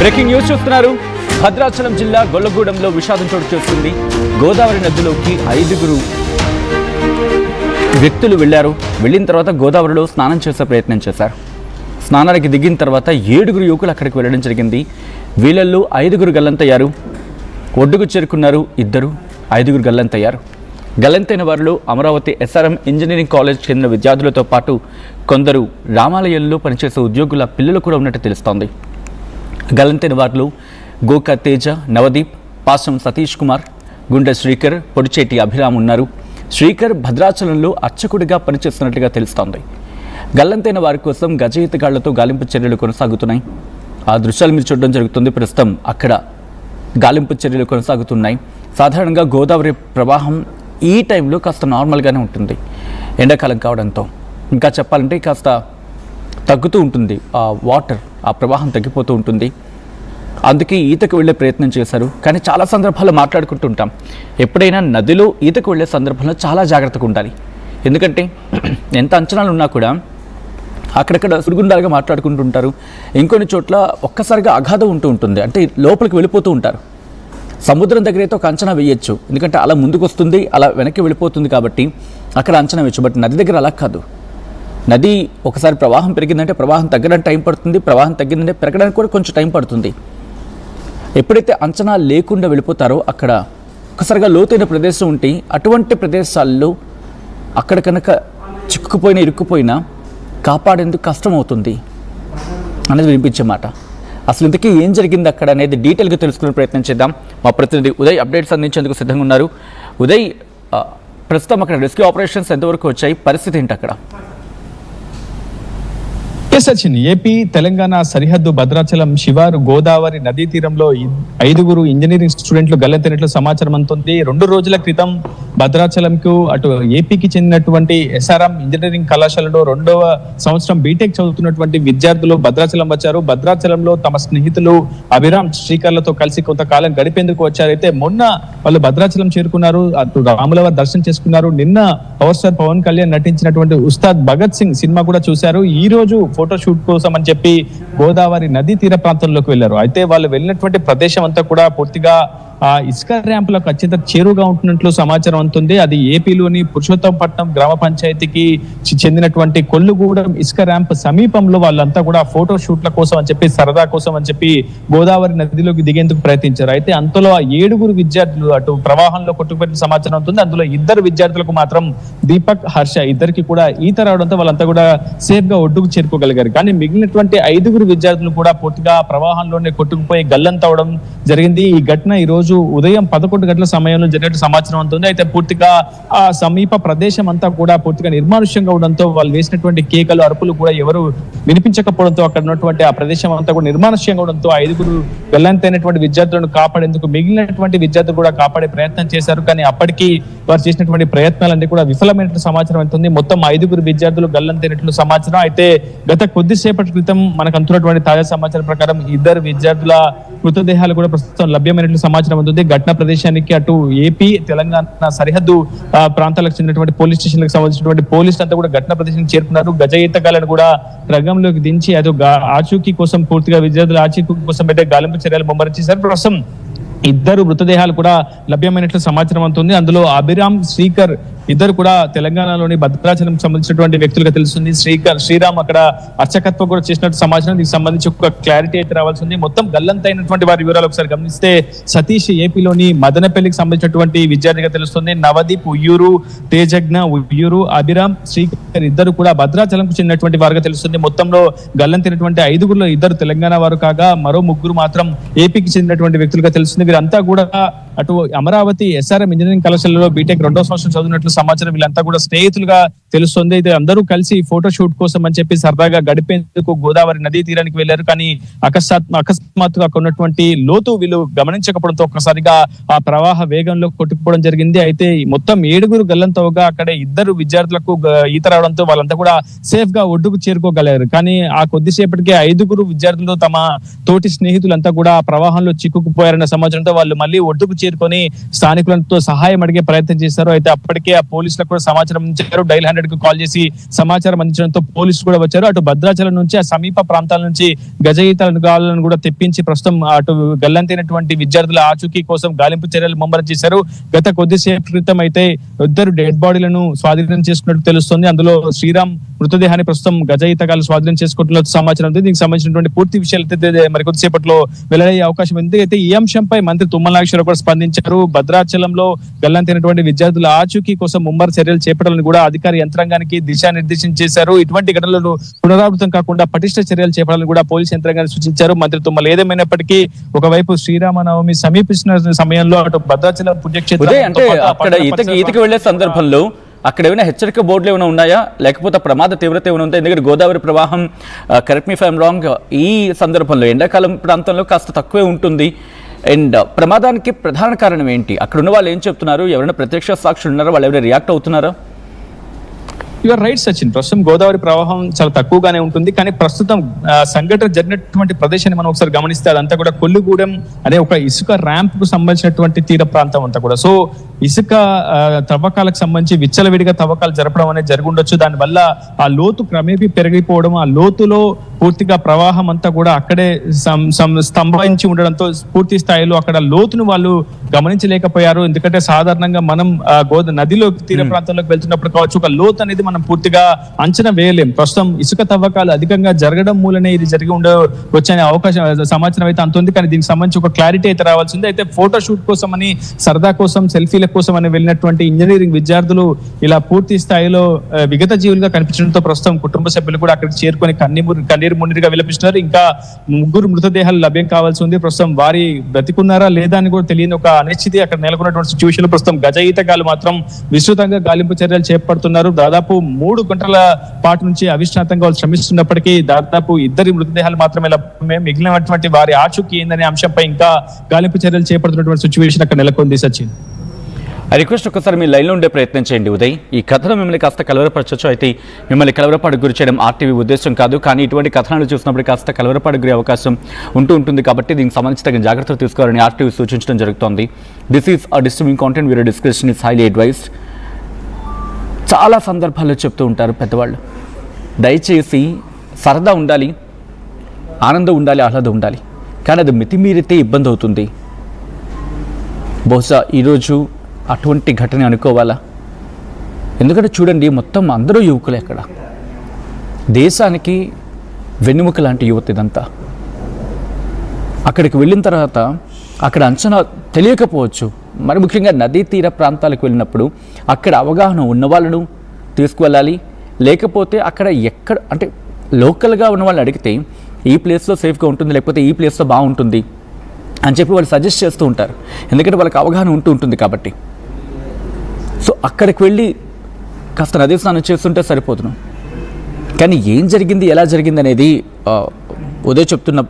Breaking news చూస్తున్నారు. భద్రాచలం జిల్లా గొల్లగూడెంలో విషాదం చోటు చేసుకుంది. గోదావరి నదిలోకి 5 వ్యక్తులు వెళ్ళిన తర్వాత గోదావరిలో స్నానం చేసే ప్రయత్నం చేశారు. స్నానానికి దిగిన తర్వాత 7 యువకులు అక్కడికి వెళ్ళడం జరిగింది. వీళ్ళల్లో 5 గల్లంతయ్యారు. ఒడ్డుకు చేరుకున్నారు 2, 5 గల్లంతయ్యారు. గల్లంతైన వారిలో అమరావతి SRM ఇంజనీరింగ్ కాలేజ్ చెందిన విద్యార్థులతో పాటు కొందరు రామాలయంలో పనిచేసే ఉద్యోగుల పిల్లలు కూడా ఉన్నట్టు తెలుస్తోంది. గల్లంతైన వారిలో గోకా తేజ, నవదీప్, పాసం సతీష్ కుమార్, గుండె శ్రీకర్, పొడిచేటి అభిరామ్ ఉన్నారు. శ్రీకర్ భద్రాచలంలో అర్చకుడిగా పనిచేస్తున్నట్లుగా తెలుస్తోంది. గల్లంతైన వారి కోసం గజ ఈతగాళ్లతో గాలింపు చర్యలు కొనసాగుతున్నాయి. ఆ దృశ్యాలు మీరు చూడడం జరుగుతుంది. ప్రస్తుతం అక్కడ గాలింపు చర్యలు కొనసాగుతున్నాయి. సాధారణంగా గోదావరి ప్రవాహం ఈ టైంలో కాస్త నార్మల్గానే ఉంటుంది. ఎండాకాలం కావడంతో ఇంకా చెప్పాలంటే కాస్త తగ్గుతూ ఉంటుంది. ఆ ప్రవాహం తగ్గిపోతూ ఉంటుంది. అందుకే ఈతకు వెళ్ళే ప్రయత్నం చేశారు. కానీ చాలా సందర్భాల్లో మాట్లాడుకుంటూ ఉంటాం, ఎప్పుడైనా నదిలో ఈతకు వెళ్ళే సందర్భంలో చాలా జాగ్రత్తగా ఉండాలి. ఎందుకంటే ఎంత అంచనాలు ఉన్నా కూడా అక్కడక్కడ సుడిగుండాలుగా మాట్లాడుకుంటుంటారు. ఇంకొన్ని చోట్ల ఒక్కసారిగా అగాధం ఉంటుంది. అంటే లోపలికి వెళ్ళిపోతూ ఉంటారు. సముద్రం దగ్గర అయితే ఒక అంచనా వేయచ్చు, ఎందుకంటే అలా ముందుకు వస్తుంది, అలా వెనక్కి వెళ్ళిపోతుంది కాబట్టి అక్కడ అంచనా వేయచ్చు. బట్ నది దగ్గర అలా కాదు. నది ఒకసారి ప్రవాహం పెరిగిందంటే ప్రవాహం తగ్గడానికి టైం పడుతుంది, ప్రవాహం తగ్గిందంటే పెరగడానికి కూడా కొంచెం టైం పడుతుంది. ఎప్పుడైతే అంచనా లేకుండా వెళ్ళిపోతారో అక్కడ ఒకసారిగా లోతైన ప్రదేశం ఉంటే అటువంటి ప్రదేశాల్లో అక్కడ కనుక ఇరుక్కుపోయినా కాపాడేందుకు కష్టం అవుతుంది అనేది వినిపించే మాట. అసలు ఇంతకీ ఏం జరిగింది అక్కడ అనేది డీటెయిల్గా తెలుసుకునే ప్రయత్నం చేద్దాం. మా ప్రతినిధి ఉదయ్ అప్డేట్స్ అందించేందుకు సిద్ధంగా ఉన్నారు. ఉదయ్, ప్రస్తుతం అక్కడ రెస్క్యూ ఆపరేషన్స్ ఎంతవరకు వచ్చాయి, పరిస్థితి ఏంటి అక్కడ? సచిన్, ఏపీ తెలంగాణ సరిహద్దు భద్రాచలం శివారు గోదావరి నదీ తీరంలో 5 ఇంజనీరింగ్ స్టూడెంట్లు గల్లంతైనట్లు సమాచారం అందుతుంది. 2 రోజుల క్రితం భద్రాచలంకు అటు ఏపీకి చెందినటువంటి SRM ఇంజనీరింగ్ కళాశాలలో 2వ సంవత్సరం బీటెక్ చదువుతున్నటువంటి విద్యార్థులు భద్రాచలం వచ్చారు. భద్రాచలంలో తమ స్నేహితులు అభిరామ్, శ్రీకర్లతో కలిసి కొంతకాలం గడిపేందుకు వచ్చారు. అయితే మొన్న వాళ్ళు భద్రాచలం చేరుకున్నారు. అటు రాములవారి దర్శనం చేసుకున్నారు. నిన్న పవర్ స్టార్ పవన్ కళ్యాణ్ నటించినటువంటి ఉస్తాద్ భగత్ సింగ్ సినిమా కూడా చూశారు. ఈ రోజు ఫోటో షూట్ కోసం అని చెప్పి గోదావరి నదీ తీర ప్రాంతంలోకి వెళ్లారు. అయితే వాళ్ళు వెళ్ళినటువంటి ప్రదేశం అంతా కూడా పూర్తిగా ఇసుక ర్యాంపులకు అత్యంత చేరువుగా ఉంటున్నట్లు సమాచారం అందుతుంది. అది ఏపీలోని పురుషోత్తంపట్నం గ్రామ పంచాయతీకి చెందినటువంటి కొల్లుగూడెం ఇసుక ర్యాంప్ సమీపంలో వాళ్ళంతా కూడా ఫోటో షూట్ల కోసం అని చెప్పి, సరదా కోసం అని చెప్పి గోదావరి నదిలోకి దిగేందుకు ప్రయత్నించారు. అయితే అంతలో 7 విద్యార్థులు అటు ప్రవాహంలో కొట్టుకుపోయిన సమాచారం అవుతుంది. అందులో 2 విద్యార్థులకు మాత్రం దీపక్, హర్ష ఇద్దరికి కూడా ఈత రావడంతో వాళ్ళంతా కూడా సేఫ్ గా ఒడ్డుకు చేరుకోగలిగారు. కానీ మిగిలినటువంటి 5 విద్యార్థులు కూడా పూర్తిగా ప్రవాహంలోనే కొట్టుకుపోయి గల్లంతవడం జరిగింది. ఈ ఘటన ఈ రోజు ఉదయం 11 గంటల సమయంలో జరిగినట్టు సమాచారం అవుతుంది. అయితే పూర్తిగా ఆ సమీప ప్రదేశం అంతా కూడా పూర్తిగా నిర్మానుష్యంగా ఉండడంతో వాళ్ళు వేసినటువంటి కేకలు, అరుపులు కూడా ఎవరు వినిపించకపోవడంతో అక్కడ ఉన్నటువంటి ఆ ప్రదేశం అంతా కూడా నిర్మానుష్యంగా ఉండడంతో 5 గల్లంతైనటువంటి విద్యార్థులను కాపాడేందుకు మిగిలినటువంటి విద్యార్థులు కూడా కాపాడే ప్రయత్నం చేశారు. కానీ అప్పటికీ వారు చేసినటువంటి ప్రయత్నాలన్నీ కూడా విఫలమైనట్లు సమాచారం అవుతుంది. మొత్తం 5 విద్యార్థులు గల్లంతైనట్లు సమాచారం. అయితే గత కొద్దిసేపటి క్రితం మనకు అందుతున్నటువంటి తాజా సమాచారం ప్రకారం 2 విద్యార్థుల మృతదేహాలు కూడా ప్రస్తుతం లభ్యమైనట్లు సమాచారం అవుతుంది. ఘటన ప్రదేశానికి అటు ఏపీ తెలంగాణ సరిహద్దు ప్రాంతాలకు చెందినటువంటి పోలీస్ స్టేషన్లకు సంబంధించినటువంటి పోలీసులు అంతా కూడా ఘటన ప్రదేశానికి చేరుకున్నారు. గజ ఈతగాళ్లను కూడా రంగంలోకి దించి అది ఆచూకీ కోసం పూర్తిగా విద్యార్థుల ఆచూకీ కోసం అయితే గాలింపు చర్యలు ముమ్మరం చేశారు. ప్రస్తుతం 2 మృతదేహాలు కూడా లభ్యమైనట్లు సమాచారం అవుతుంది. అందులో అభిరామ్, శ్రీకర్ ఇద్దరు కూడా తెలంగాణలోని భద్రాచలం సంబంధించినటువంటి వ్యక్తులుగా తెలుస్తుంది. శ్రీరామ్ అక్కడ అర్చకత్వం కూడా చేసినట్టు సమాచారం. దీనికి సంబంధించి ఒక క్లారిటీ అయితే రావాల్సి ఉంది. మొత్తం గల్లంతైనటువంటి వారి వివరాలు ఒకసారి గమనిస్తే సతీష్ ఏపీలోని మదనపల్లికి సంబంధించినటువంటి విద్యార్థిగా తెలుస్తుంది. నవదీప్ ఉయ్యూరు, తేజజ్ఞ ఉయ్యూరు, అభిరామ్, శ్రీకర్ ఇద్దరు కూడా భద్రాచలంకు చెందినటువంటి వారుగా తెలుస్తుంది. మొత్తంలో గల్లంతైనటువంటి 5గురిలో 2 తెలంగాణ వారు కాగా మరో 3 మాత్రం ఏపీకి చెందినటువంటి వ్యక్తులుగా తెలుస్తుంది. వీరంతా కూడా అటు అమరావతి SRM ఇంజనీరింగ్ కళాశాలలో బీటెక్ 2వ సంవత్సరం చదివినట్లు సమాచారం. వీళ్ళంతా కూడా స్నేహితులుగా తెలుస్తుంది. అయితే అందరూ కలిసి ఫోటో షూట్ కోసం అని చెప్పి సరదాగా గడిపేందుకు గోదావరి నదీ తీరానికి వెళ్లారు. కానీ అకస్మాత్తుగా ఉన్నటువంటి లోతు వీళ్ళు గమనించకపోవడంతో ఒక్కసారిగా ఆ ప్రవాహ వేగంలో కొట్టుకుపోవడం జరిగింది. అయితే మొత్తం 7 గల్లంతవగా అక్కడ 2 విద్యార్థులకు ఈత రావడంతో వాళ్ళంతా కూడా సేఫ్ గా ఒడ్డుకు చేరుకోగలిగారు. కానీ ఆ కొద్దిసేపటికే 5 విద్యార్థులు తమ తోటి స్నేహితులంతా కూడా ప్రవాహంలో చిక్కుకుపోయారన్న సమాచారంతో వాళ్ళు మళ్ళీ ఒడ్డుకు చేరుకొని స్థానికులతో సహాయం అడిగే ప్రయత్నం చేశారు. అయితే అప్పటికే ఆ పోలీసులకు కూడా సమాచారం అందించారు. డైల్ 100 కు కాల్ చేసి సమాచారం అందించడంతో పోలీసులు కూడా వచ్చారు. అటు భద్రాచలం నుంచి ఆ సమీప ప్రాంతాల నుంచి గజ ఈతగాళ్లను కూడా తెప్పించి ప్రస్తుతం అటు గల్లంతైనటువంటి విద్యార్థుల ఆచూకీ కోసం గాలింపు చర్యలు ముమ్మరం చేశారు. గత కొద్దిసేపు క్రితం అయితే 2 డెడ్ బాడీలను స్వాధీనం చేసుకున్నట్టు తెలుస్తుంది. అందులో శ్రీరామ్ మృతదేహాన్ని ప్రస్తుతం గజ ఈతగాళ్లు స్వాధీనం చేసుకుంటున్న సమాచారం ఉంది. దీనికి సంబంధించినటువంటి పూర్తి విషయాలు అయితే మరి కొద్దిసేపట్లో వెల్లడయ్యే అవకాశం ఉంది. అయితే ఈ అంశంపై మంత్రి తుమ్మల నాగేశ్వరరావు కూడా స్పందించారు. భద్రాచలంలో గల్లంతైనటువంటి విద్యార్థుల ఆచూకీ కోసం ముమ్మర చర్యలు చేపట్టాలని కూడా అధికార యంత్రాంగానికి దిశానిర్దేశం చేశారు. ఇటువంటి ఘటనలను పునరావృతం కాకుండా పటిష్ట చర్యలు చేపట్టాలని కూడా పోలీసు యంత్రాంగాన్ని సూచించారు మంత్రి తుమ్మల. ఏదేమైనప్పటికీ ఒకవైపు శ్రీరామనవమి సమీపిస్తున్న సమయంలో అటు భద్రాచలం పుణ్యక్షేత్రం అంటే అక్కడ ఈతకి వెళ్లే సందర్భంలో అక్కడ ఏమైనా హెచ్చరిక బోర్డులు ఏమైనా ఉన్నాయా, లేకపోతే ప్రమాద తీవ్రత ఏమైనా ఉందా? ఎందుకంటే గోదావరి ప్రవాహం, correct me if I'm wrong, ఈ సందర్భంలో ఎండాకాలం ప్రాంతంలో కాస్త తక్కువే ఉంటుంది. అండ్ ప్రమాదానికి ప్రధాన కారణం ఏంటి? అక్కడ ఉన్న వాళ్ళు ఏం చెప్తున్నారు? ఎవరైనా ప్రత్యక్ష సాక్షులు ఉన్నారా? వాళ్ళు ఎవరైనా రియాక్ట్ అవుతున్నారా? యువర్ రైట్ సచిన్, ప్రస్తుతం గోదావరి ప్రవాహం చాలా తక్కువగానే ఉంటుంది. కానీ ప్రస్తుతం సంఘటన జరిగినటువంటి ప్రదేశాన్ని మనం ఒకసారి గమనిస్తే అదంతా కూడా కొల్లుగూడెం అనే ఒక ఇసుక ర్యాంప్ కు సంబంధించినటువంటి తీర ప్రాంతం అంతా కూడా. సో ఇసుక తవ్వకాలకు సంబంధించి విచ్చలవిడిగా తవ్వకాలు జరపడం అనేది జరిగి ఉండొచ్చు. దానివల్ల ఆ లోతు క్రమేపీ పెరిగిపోవడం, ఆ లోతులో పూర్తిగా ప్రవాహం అంతా కూడా అక్కడే స్తంభించి ఉండడంతో పూర్తి స్థాయిలో అక్కడ లోతును వాళ్ళు గమనించలేకపోయారు. ఎందుకంటే సాధారణంగా మనం నదిలో తీర ప్రాంతంలోకి వెళ్తున్నప్పుడు కావచ్చు, ఒక లోతు అనేది మనం పూర్తిగా అంచనా వేయలేం. ప్రస్తుతం ఇసుక తవ్వకాలు అధికంగా జరగడం మూలనే ఇది జరిగి ఉండవచ్చనే అవకాశం సమాచారం అయితే అంత ఉంది. కానీ దీనికి సంబంధించి ఒక క్లారిటీ అయితే రావాల్సింది. అయితే ఫోటో షూట్ కోసం అని, సరదా కోసం, సెల్ఫీల కోసం అని వెళ్ళినటువంటి ఇంజనీరింగ్ విద్యార్థులు ఇలా పూర్తి స్థాయిలో విగత జీవులుగా కనిపించడంతో ప్రస్తుతం కుటుంబ సభ్యులు కూడా అక్కడికి చేరుకొని కన్నీరు మున్నీరుగా విలపిస్తున్నారు. ఇంకా 3 మృతదేహాలు లభ్యం కావాల్సి ఉంది. ప్రస్తుతం వారి బ్రతికున్నారా లేదా అని కూడా తెలియని ఒక అనిశ్చితి అక్కడ నెలకొన్నటువంటి సిచ్యువేషన్ లో ప్రస్తుతం గజ ఈతగాళ్లు మాత్రం విస్తృతంగా గాలింపు చర్యలు చేపడుతున్నారు. దాదాపు 3 గంటల పాటు నుంచి అవిశ్రాంతంగా వాళ్ళు శ్రమిస్తున్నప్పటికీ దాదాపు 2 మృతదేహాలు మాత్రమే మిగిలినటువంటి వారి ఆచూకీ ఏందనే అంశంపై ఇంకా గాలింపు చర్యలు చేపడుతున్నటువంటి సిచ్యువేషన్ అక్కడ నెలకొంది. సచిన్, ఆ రిక్వెస్ట్ ఒకసారి మీ లైన్లో ఉండే ప్రయత్నం చేయండి ఉదయ్. ఈ కథను మిమ్మల్ని కాస్త కలవరపరచచ్చు. అయితే మిమ్మల్ని కలవరపాటు గురి చేయడం ఆర్టీవీ ఉద్దేశం కాదు. కానీ ఇటువంటి కథనాలు చూసినప్పుడు కాస్త కలవరపాటు గురి అవకాశం ఉంటుంది. కాబట్టి దీనికి సంబంధించి తగిన జాగ్రత్తలు తీసుకోవాలని ఆర్టీవీ సూచించడం జరుగుతోంది. This is a disturbing content, video description is highly advised. చాలా సందర్భాల్లో చెప్తూ ఉంటారు పెద్దవాళ్ళు, దయచేసి సరదా ఉండాలి, ఆనందం ఉండాలి, ఆహ్లాదం ఉండాలి. కానీ అది మితిమీరితే ఇబ్బంది అవుతుంది. బహుశా ఈరోజు అటువంటి ఘటన అనుకోవాలా? ఎందుకంటే చూడండి, మొత్తం అందరూ యువకులే. అక్కడ దేశానికి వెన్నెముక లాంటి యువత ఇదంతా. అక్కడికి వెళ్ళిన తర్వాత అక్కడ అంచనా తెలియకపోవచ్చు. మరి ముఖ్యంగా నదీ తీర ప్రాంతాలకు వెళ్ళినప్పుడు అక్కడ అవగాహన ఉన్న వాళ్ళను తీసుకువెళ్ళాలి. లేకపోతే అక్కడ ఎక్కడ అంటే లోకల్గా ఉన్న వాళ్ళని అడిగితే ఈ ప్లేస్లో సేఫ్గా ఉంటుంది, లేకపోతే ఈ ప్లేస్లో బాగుంటుంది అని చెప్పి వాళ్ళు సజెస్ట్ చేస్తూ ఉంటారు. ఎందుకంటే వాళ్ళకి అవగాహన ఉంటుంది కాబట్టి. సో అక్కడికి వెళ్ళి కాస్త నదీ స్నానం చేస్తుంటే సరిపోతున్నాం. కానీ ఏం జరిగింది, ఎలా జరిగింది అనేది ఉదయ్ చెప్తున్న